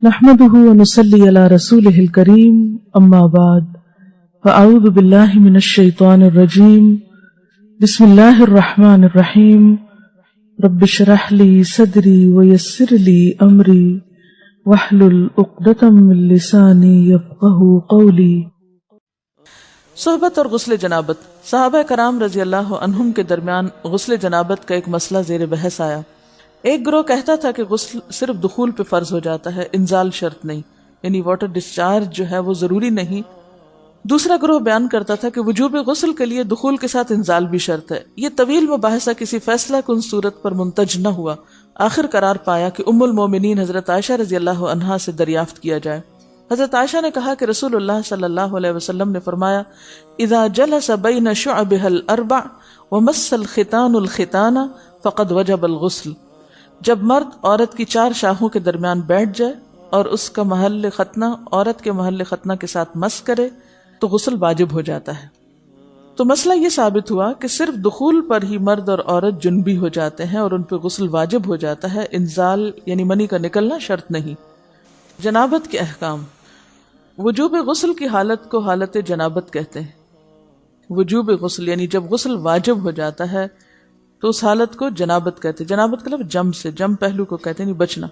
نحمده ونصلي على رسوله الكريم اما بعد فاعوذ بالله من الشيطان الرجيم بسم الله الرحمن الرحيم رب اشرح لي صدري ويسر لي امري واحلل عقدة من لساني يفقهوا قولي۔ صحبت اور غسل جنابت۔ صحابہ کرام رضی اللہ عنہم کے درمیان غسل جنابت کا ایک مسئلہ زیر بحث آیا۔ ایک گروہ کہتا تھا کہ غسل صرف دخول پہ فرض ہو جاتا ہے، انزال شرط نہیں، یعنی واٹر ڈسچارج جو ہے وہ ضروری نہیں۔ دوسرا گروہ بیان کرتا تھا کہ وجوب غسل کے لیے دخول کے ساتھ انزال بھی شرط ہے۔ یہ طویل مباحثہ کسی فیصلہ کن صورت پر منتج نہ ہوا۔ آخر قرار پایا کہ ام المومنین حضرت عائشہ رضی اللہ عنہا سے دریافت کیا جائے۔ حضرت عائشہ نے کہا کہ رسول اللہ صلی اللہ علیہ وسلم نے فرمایا، اذا جلس بین شعبها الاربع ومس الختان الختان فقد وجب الغسل۔ جب مرد عورت کی چار شاخوں کے درمیان بیٹھ جائے اور اس کا محل ختنہ عورت کے محل ختنہ کے ساتھ مس کرے تو غسل واجب ہو جاتا ہے۔ تو مسئلہ یہ ثابت ہوا کہ صرف دخول پر ہی مرد اور عورت جنبی ہو جاتے ہیں اور ان پہ غسل واجب ہو جاتا ہے، انزال یعنی منی کا نکلنا شرط نہیں۔ جنابت کے احکام۔ وجوب غسل کی حالت کو حالت جنابت کہتے ہیں۔ وجوب غسل یعنی جب غسل واجب ہو جاتا ہے تو اس حالت کو جنابت کہتے ہیں۔ جنابت کا لفظ جم سے، جم پہلو کو کہتے ہیں، نہیں بچنا۔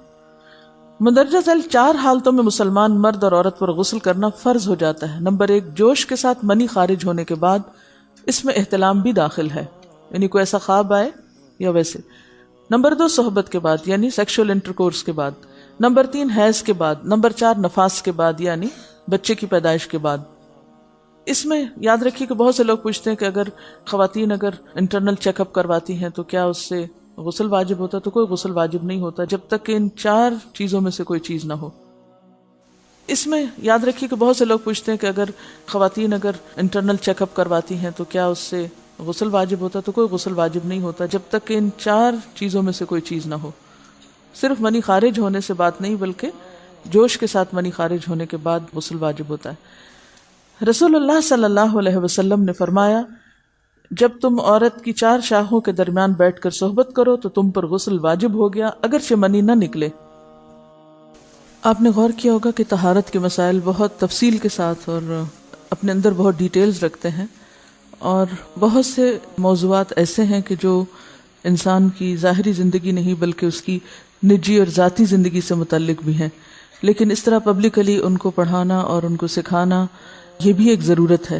مندرجہ ذیل چار حالتوں میں مسلمان مرد اور عورت پر غسل کرنا فرض ہو جاتا ہے۔ نمبر 1، جوش کے ساتھ منی خارج ہونے کے بعد، اس میں احتلام بھی داخل ہے، یعنی کوئی ایسا خواب آئے یا ویسے۔ نمبر 2، صحبت کے بعد یعنی سیکشول انٹرکورس کے بعد۔ نمبر 3، حیض کے بعد۔ نمبر 4، نفاس کے بعد یعنی بچے کی پیدائش کے بعد۔ اس میں یاد رکھیے کہ بہت سے لوگ پوچھتے ہیں کہ اگر خواتین انٹرنل چیک اپ کرواتی ہیں تو کیا اس سے غسل واجب ہوتا؟ تو کوئی غسل واجب نہیں ہوتا جب تک کہ ان چار چیزوں میں سے کوئی چیز نہ ہو۔ اس میں یاد رکھیے کہ بہت سے لوگ پوچھتے ہیں کہ اگر خواتین انٹرنل چیک اپ کرواتی ہیں تو کیا اس سے غسل واجب ہوتا؟ تو کوئی غسل واجب نہیں ہوتا جب تک کہ ان چار چیزوں میں سے کوئی چیز نہ ہو۔ صرف منی خارج ہونے سے بات نہیں، بلکہ جوش کے ساتھ منی خارج ہونے کے بعد غسل واجب ہوتا ہے۔ رسول اللہ صلی اللہ علیہ وسلم نے فرمایا، جب تم عورت کی چار شاخوں کے درمیان بیٹھ کر صحبت کرو تو تم پر غسل واجب ہو گیا، اگرچہ منی نہ نکلے۔ آپ نے غور کیا ہوگا کہ طہارت کے مسائل بہت تفصیل کے ساتھ اور اپنے اندر بہت ڈیٹیلز رکھتے ہیں، اور بہت سے موضوعات ایسے ہیں کہ جو انسان کی ظاہری زندگی نہیں بلکہ اس کی نجی اور ذاتی زندگی سے متعلق بھی ہیں، لیکن اس طرح پبلکلی ان کو پڑھانا اور ان کو سکھانا یہ بھی ایک ضرورت ہے،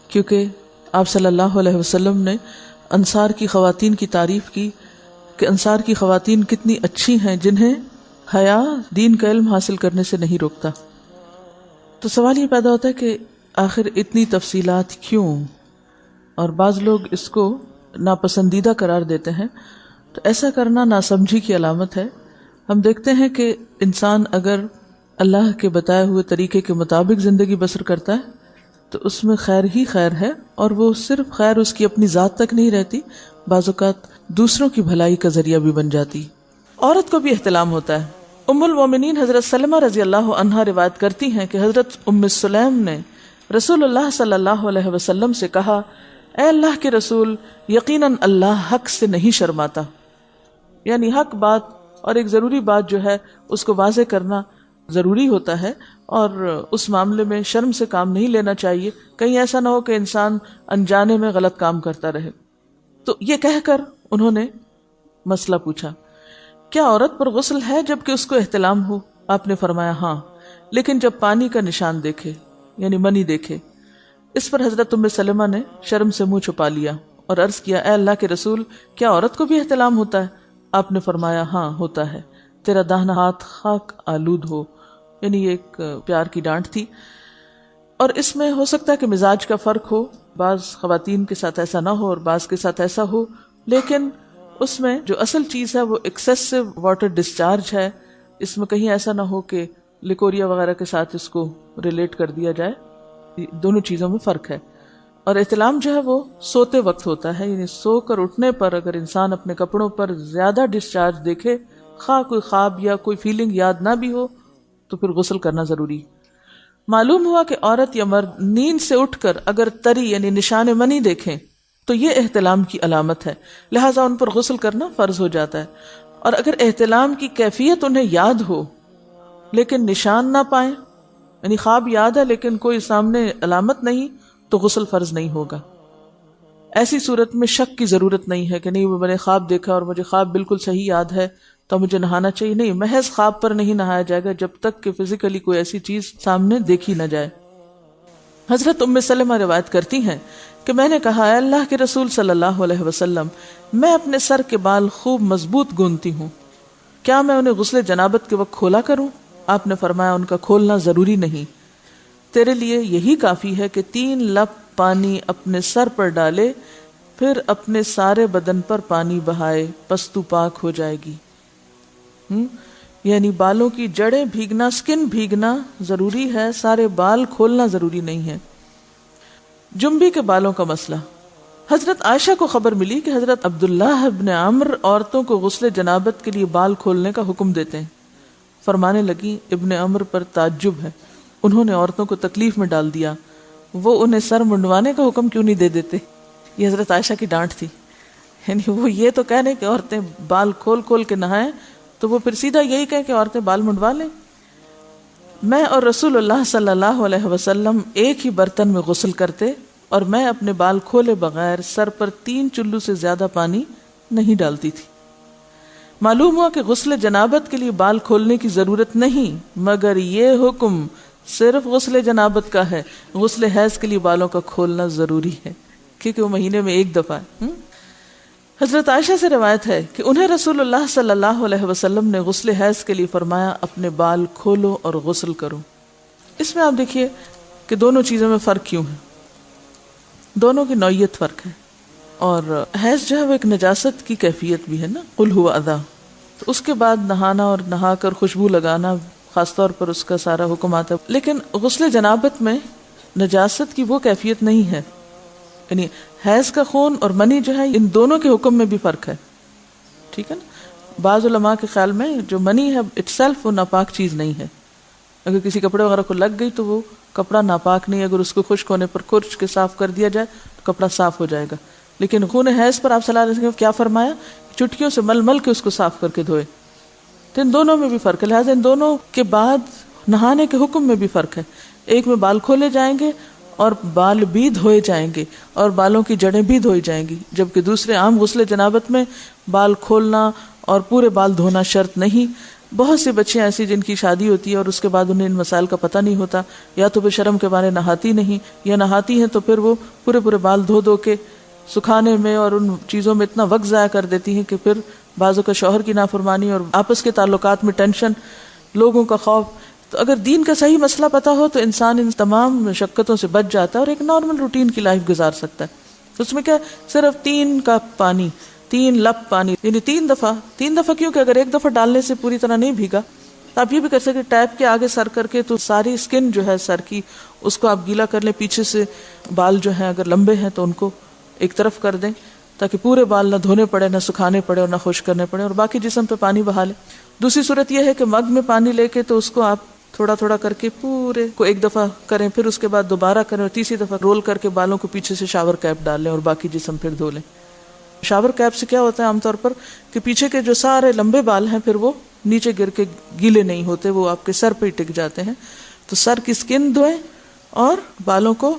کیونکہ آپ صلی اللہ علیہ وسلم نے انصار کی خواتین کی تعریف کی کہ انصار کی خواتین کتنی اچھی ہیں جنہیں حیا دین کا علم حاصل کرنے سے نہیں روکتا۔ تو سوال یہ پیدا ہوتا ہے کہ آخر اتنی تفصیلات کیوں؟ اور بعض لوگ اس کو ناپسندیدہ قرار دیتے ہیں، تو ایسا کرنا ناسمجھی کی علامت ہے۔ ہم دیکھتے ہیں کہ انسان اگر اللہ کے بتائے ہوئے طریقے کے مطابق زندگی بسر کرتا ہے تو اس میں خیر ہی خیر ہے، اور وہ صرف خیر اس کی اپنی ذات تک نہیں رہتی، بعض اوقات دوسروں کی بھلائی کا ذریعہ بھی بن جاتی۔ عورت کو بھی احتلام ہوتا ہے۔ ام المومنین حضرت سلمہ رضی اللہ عنہا روایت کرتی ہیں کہ حضرت ام سلیم نے رسول اللہ صلی اللہ علیہ وسلم سے کہا، اے اللہ کے رسول، یقیناً اللہ حق سے نہیں شرماتا، یعنی حق بات اور ایک ضروری بات جو ہے اس کو واضح کرنا ضروری ہوتا ہے، اور اس معاملے میں شرم سے کام نہیں لینا چاہیے، کہیں ایسا نہ ہو کہ انسان انجانے میں غلط کام کرتا رہے۔ تو یہ کہہ کر انہوں نے مسئلہ پوچھا، کیا عورت پر غسل ہے جبکہ اس کو احتلام ہو؟ آپ نے فرمایا ہاں، لیکن جب پانی کا نشان دیکھے یعنی منی دیکھے۔ اس پر حضرت ام سلمہ نے شرم سے منہ چھپا لیا اور عرض کیا، اے اللہ کے رسول، کیا عورت کو بھی احتلام ہوتا ہے؟ آپ نے فرمایا ہاں ہوتا ہے، تیرا داہنا ہاتھ خاک آلود ہو، یعنی یہ ایک پیار کی ڈانٹ تھی۔ اور اس میں ہو سکتا ہے کہ مزاج کا فرق ہو، بعض خواتین کے ساتھ ایسا نہ ہو اور بعض کے ساتھ ایسا ہو، لیکن اس میں جو اصل چیز ہے وہ ایکسیسو واٹر ڈسچارج ہے۔ اس میں کہیں ایسا نہ ہو کہ لیکوریا وغیرہ کے ساتھ اس کو ریلیٹ کر دیا جائے، دونوں چیزوں میں فرق ہے۔ اور احتلام جو ہے وہ سوتے وقت ہوتا ہے، یعنی سو کر اٹھنے پر اگر انسان اپنے کپڑوں پر زیادہ ڈسچارج دیکھے، خواہ کوئی خواب یا کوئی فیلنگ یاد نہ بھی ہو، تو پھر غسل کرنا ضروری۔ معلوم ہوا کہ عورت یا مرد نیند سے اٹھ کر اگر تری یعنی نشان منی دیکھیں تو یہ احتلام کی علامت ہے، لہٰذا ان پر غسل کرنا فرض ہو جاتا ہے۔ اور اگر احتلام کی کیفیت انہیں یاد ہو لیکن نشان نہ پائیں، یعنی خواب یاد ہے لیکن کوئی سامنے علامت نہیں، تو غسل فرض نہیں ہوگا۔ ایسی صورت میں شک کی ضرورت نہیں ہے کہ نہیں میں نے خواب دیکھا اور مجھے خواب بالکل صحیح یاد ہے تو مجھے نہانا چاہیے، نہیں، محض خواب پر نہیں نہایا جائے گا جب تک کہ فزیکلی کوئی ایسی چیز سامنے دیکھی نہ جائے۔ حضرت ام سلمہ روایت کرتی ہیں کہ میں نے کہا، اے اللہ کے رسول صلی اللہ علیہ وسلم، میں اپنے سر کے بال خوب مضبوط گوندتی ہوں، کیا میں انہیں غسل جنابت کے وقت کھولا کروں؟ آپ نے فرمایا، ان کا کھولنا ضروری نہیں، تیرے لیے یہی کافی ہے کہ 3 لپ پانی اپنے سر پر ڈالے، پھر اپنے سارے بدن پر پانی بہائے، پس تو پاک ہو جائے گی۔ یعنی بالوں کی جڑیں بھیگنا، سکن بھیگنا ضروری ہے، سارے بال کھولنا ضروری نہیں ہے۔ جنبی کے بالوں کا مسئلہ، حضرت عائشہ کو خبر ملی کہ حضرت عبداللہ ابن عمرو عورتوں کو غسل جنابت کے لیے بال کھولنے کا حکم دیتے ہیں۔ فرمانے لگی، ابن عمرو پر تعجب ہے، انہوں نے عورتوں کو تکلیف میں ڈال دیا، وہ انہیں سر منڈوانے کا حکم کیوں نہیں دے دیتے؟ یہ حضرت عائشہ کی ڈانٹ تھی، یعنی وہ یہ تو کہنے کہ عورتیں بال کھول کھول کے نہائیں، تو وہ پھر سیدھا یہی کہیں کہ عورتیں بال منڈوا لیں۔ میں اور رسول اللہ صلی اللہ علیہ وسلم ایک ہی برتن میں غسل کرتے، اور میں اپنے بال کھولے بغیر سر پر 3 چلو سے زیادہ پانی نہیں ڈالتی تھی۔ معلوم ہوا کہ غسل جنابت کے لیے بال کھولنے کی ضرورت نہیں، مگر یہ حکم صرف غسل جنابت کا ہے، غسل حیض کے لیے بالوں کا کھولنا ضروری ہے، کیونکہ وہ مہینے میں ایک دفعہ ہے۔ حضرت عائشہ سے روایت ہے کہ انہیں رسول اللہ صلی اللہ علیہ وسلم نے غسل حیض کے لیے فرمایا، اپنے بال کھولو اور غسل کرو۔ اس میں آپ دیکھیے کہ دونوں چیزوں میں فرق کیوں ہے، دونوں کی نوعیت فرق ہے، اور حیض جو ہے وہ ایک نجاست کی کیفیت بھی ہے نا، قل ہوا اذی، تو اس کے بعد نہانا اور نہا کر خوشبو لگانا خاص طور پر اس کا سارا حکم آتا ہے، لیکن غسل جنابت میں نجاست کی وہ کیفیت نہیں ہے، یعنی حیض کا خون اور منی جو ہے ان دونوں کے حکم میں بھی فرق ہے، ٹھیک ہے نا۔ بعض علماء کے خیال میں جو منی ہے اٹ سیلف وہ ناپاک چیز نہیں ہے، اگر کسی کپڑے وغیرہ کو لگ گئی تو وہ کپڑا ناپاک نہیں، اگر اس کو خشک ہونے پر خرچ کے صاف کر دیا جائے تو کپڑا صاف ہو جائے گا۔ لیکن خون حیض پر آپ صلی اللہ علیہ وسلم کیا فرمایا، چٹکیوں سے مل مل کے اس کو صاف کر کے دھوئے، تو ان دونوں میں بھی فرق ہے، لہٰذا ان دونوں کے بعد نہانے کے حکم میں بھی فرق ہے، ایک میں بال کھولے جائیں گے اور بال بھی دھوئے جائیں گے اور بالوں کی جڑیں بھی دھوئی جائیں گی، جبکہ دوسرے عام غسل جنابت میں بال کھولنا اور پورے بال دھونا شرط نہیں۔ بہت سی بچیاں ایسی جن کی شادی ہوتی ہے اور اس کے بعد انہیں ان مسائل کا پتہ نہیں ہوتا، یا تو وہ شرم کے مارے نہاتی نہیں، یا نہاتی ہیں تو پھر وہ پورے بال دھو دھو کے سکھانے میں اور ان چیزوں میں اتنا وقت ضائع کر دیتی ہیں کہ پھر بعضوں کا شوہر کی نافرمانی اور آپس کے تعلقات میں ٹینشن، لوگوں کا خوف۔ تو اگر دین کا صحیح مسئلہ پتا ہو تو انسان ان تمام مشقتوں سے بچ جاتا ہے اور ایک نارمل روٹین کی لائف گزار سکتا ہے۔ تو اس میں کیا صرف 3 کپ پانی، 3 لپ پانی، یعنی 3 دفعہ کیوں کہ اگر ایک دفعہ ڈالنے سے پوری طرح نہیں بھیگا تو آپ یہ بھی کر سکتے ٹیپ کے آگے سر کر کے، تو ساری اسکن جو ہے سر کی اس کو آپ گیلا کر لیں، پیچھے سے بال جو ہیں اگر لمبے ہیں تو ان کو ایک طرف کر دیں تاکہ پورے بال نہ دھونے پڑے، نہ سکھانے پڑے اور نہ خشک کرنے پڑے، اور باقی جسم پہ پانی بہا لیں۔ دوسری صورت یہ ہے کہ مگ میں پانی لے کے تو اس کو آپ تھوڑا تھوڑا کر کے پورے کو ایک دفعہ کریں، پھر اس کے بعد دوبارہ کریں، اور تیسری دفعہ رول کر کے بالوں کو پیچھے سے شاور کیپ ڈال لیں اور باقی جسم پھر دھو لیں۔ شاور کیپ سے کیا ہوتا ہے عام طور پر کہ پیچھے کے جو سارے لمبے بال ہیں پھر وہ نیچے گر کے گیلے نہیں ہوتے، وہ آپ کے سر پہ ہی ٹک جاتے ہیں۔ تو سر کی سکن دھوئیں اور بالوں کو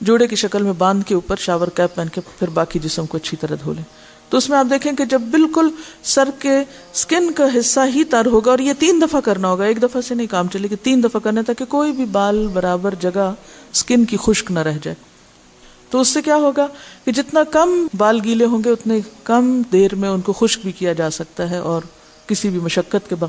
جوڑے کی شکل میں باندھ کے اوپر شاور کیپ پہن کے پھر باقی جسم کو اچھی طرح دھو لیں۔ تو اس میں آپ دیکھیں کہ جب بالکل سر کے سکن کا حصہ ہی تر ہوگا، اور یہ 3 دفعہ کرنا ہوگا، ایک دفعہ سے نہیں کام چلے کہ 3 دفعہ کرنا، تاکہ کوئی بھی بال برابر جگہ سکن کی خشک نہ رہ جائے۔ تو اس سے کیا ہوگا کہ جتنا کم بال گیلے ہوں گے اتنے کم دیر میں ان کو خشک بھی کیا جا سکتا ہے اور کسی بھی مشقت کے بغیر۔